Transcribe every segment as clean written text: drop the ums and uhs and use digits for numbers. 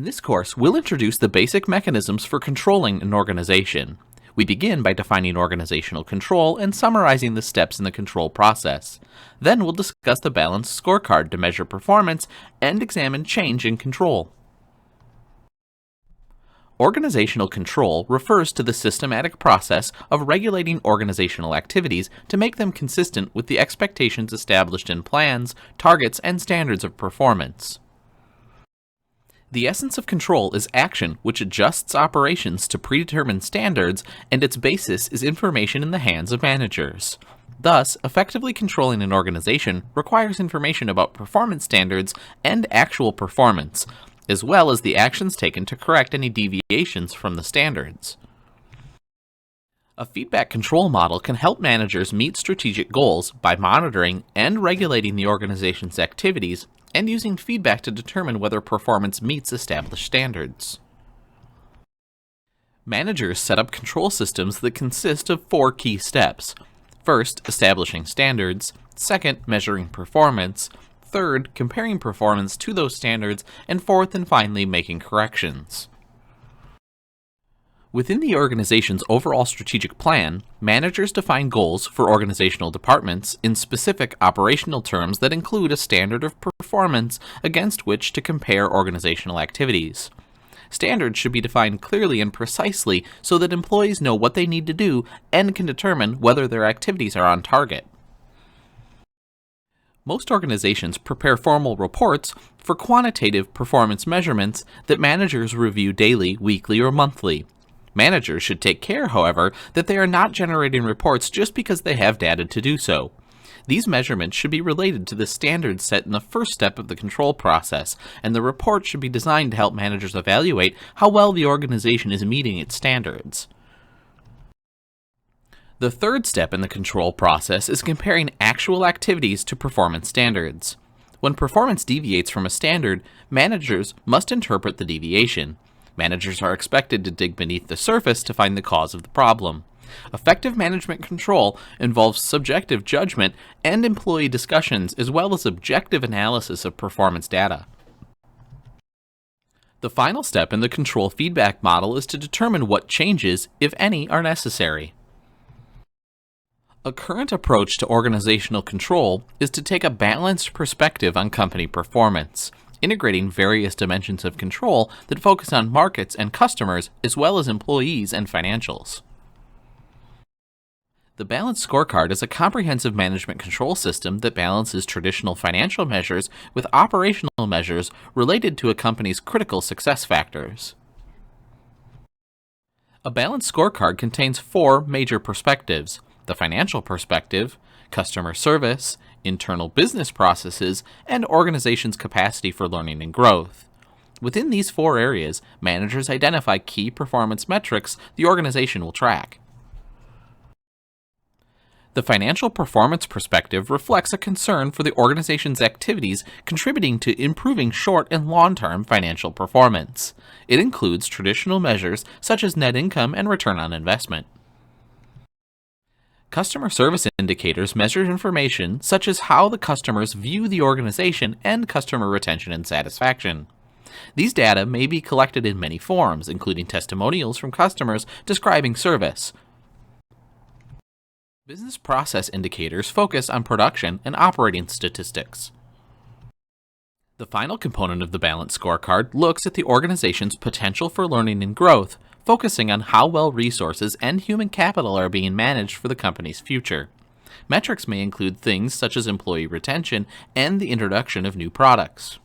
In this course, we'll introduce the basic mechanisms for controlling an organization. We begin by defining organizational control and summarizing the steps in the control process. Then we'll discuss the balanced scorecard to measure performance and examine change in control. Organizational control refers to the systematic process of regulating organizational activities to make them consistent with the expectations established in plans, targets, and standards of performance. The essence of control is action which adjusts operations to predetermined standards, and its basis is information in the hands of managers. Thus, effectively controlling an organization requires information about performance standards and actual performance, as well as the actions taken to correct any deviations from the standards. A feedback control model can help managers meet strategic goals by monitoring and regulating the organization's activities and using feedback to determine whether performance meets established standards. Managers set up control systems that consist of 4 key steps. First, establishing standards. Second, measuring performance. Third, comparing performance to those standards. And fourth and finally, making corrections. Within the organization's overall strategic plan, managers define goals for organizational departments in specific operational terms that include a standard of performance against which to compare organizational activities. Standards should be defined clearly and precisely so that employees know what they need to do and can determine whether their activities are on target. Most organizations prepare formal reports for quantitative performance measurements that managers review daily, weekly, or monthly. Managers should take care, however, that they are not generating reports just because they have data to do so. These measurements should be related to the standards set in the first step of the control process, and the report should be designed to help managers evaluate how well the organization is meeting its standards. The third step in the control process is comparing actual activities to performance standards. When performance deviates from a standard, managers must interpret the deviation. Managers are expected to dig beneath the surface to find the cause of the problem. Effective management control involves subjective judgment and employee discussions as well as objective analysis of performance data. The final step in the control feedback model is to determine what changes, if any, are necessary. A current approach to organizational control is to take a balanced perspective on company performance, integrating various dimensions of control that focus on markets and customers as well as employees and financials. The balanced scorecard is a comprehensive management control system that balances traditional financial measures with operational measures related to a company's critical success factors. A balanced scorecard contains 4 major perspectives: the financial perspective, customer service, internal business processes, and organization's capacity for learning and growth. Within these 4 areas, managers identify key performance metrics the organization will track. The financial performance perspective reflects a concern for the organization's activities contributing to improving short and long-term financial performance. It includes traditional measures such as net income and return on investment. Customer service indicators measure information such as how the customers view the organization and customer retention and satisfaction. These data may be collected in many forms, including testimonials from customers describing service. Business process indicators focus on production and operating statistics. The final component of the balanced scorecard looks at the organization's potential for learning and growth, focusing on how well resources and human capital are being managed for the company's future. Metrics may include things such as employee retention and the introduction of new products.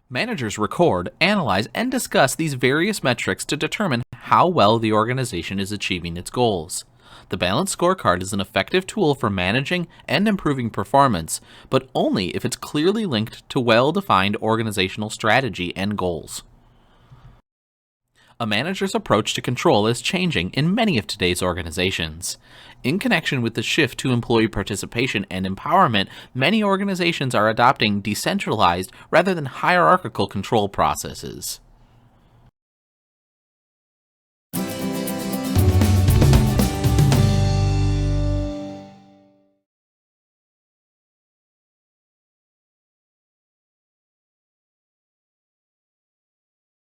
Managers record, analyze, and discuss these various metrics to determine how well the organization is achieving its goals. The balanced scorecard is an effective tool for managing and improving performance, but only if it's clearly linked to well-defined organizational strategy and goals. A manager's approach to control is changing in many of today's organizations. In connection with the shift to employee participation and empowerment, many organizations are adopting decentralized rather than hierarchical control processes.